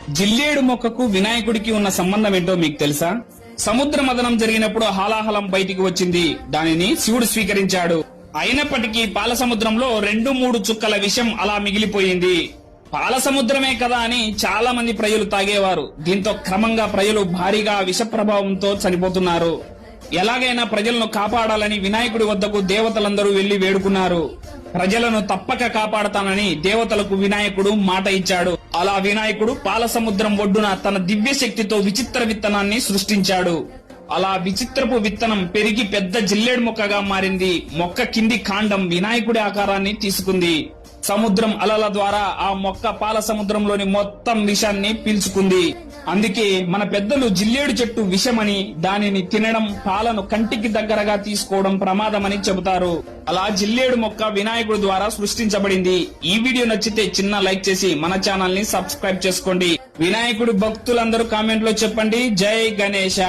జిల్లేడు మొక్కకు వినాయకుడికి ఉన్న సంబంధం ఏంటో మీకు తెలుసా? సముద్ర మదనం జరిగినప్పుడు హాలాహలం బయటికి వచ్చింది. దానిని శివుడు స్వీకరించాడు. అయినప్పటికీ పాల సముద్రంలో 2-3 చుక్కల విషం అలా మిగిలిపోయింది. పాల సముద్రమే కదా అని చాలా మంది ప్రజలు తాగేవారు. దీంతో క్రమంగా ప్రజలు భారీగా విష ప్రభావంతో చనిపోతున్నారు. ఎలాగైనా ప్రజలను కాపాడాలని వినాయకుడి వద్దకు దేవతలందరూ వెళ్లి వేడుకున్నారు. ప్రజలను తప్పక కాపాడతానని దేవతలకు వినాయకుడు మాట ఇచ్చాడు. అలా వినాయకుడు పాల సముద్రం ఒడ్డున తన దివ్య శక్తితో విచిత్ర విత్తనాన్ని సృష్టించాడు. అలా విచిత్రపు విత్తనం పెరిగి పెద్ద జిల్లేడు మొక్కగా మారింది. మొక్క కింది కాండం వినాయకుడి ఆకారాన్ని తీసుకుంది. సముద్రం అలల ద్వారా ఆ మొక్క పాల సముద్రంలోని మొత్తం విషాన్ని పీల్చుకుంది. అందుకే మన పెద్దలు జిల్లేడు చెట్టు విషమని, దానిని తినడం పాలను కంటికి దగ్గరగా తీసుకోవడం ప్రమాదమని చెబుతారు. అలా జిల్లేడు మొక్క వినాయకుడి ద్వారా సృష్టించబడింది. ఈ వీడియో నచ్చితే చిన్న లైక్ చేసి మన ఛానల్ ని సబ్స్క్రైబ్ చేసుకోండి. వినాయకుడి భక్తులందరూ కామెంట్ లో చెప్పండి, జై గణేశ.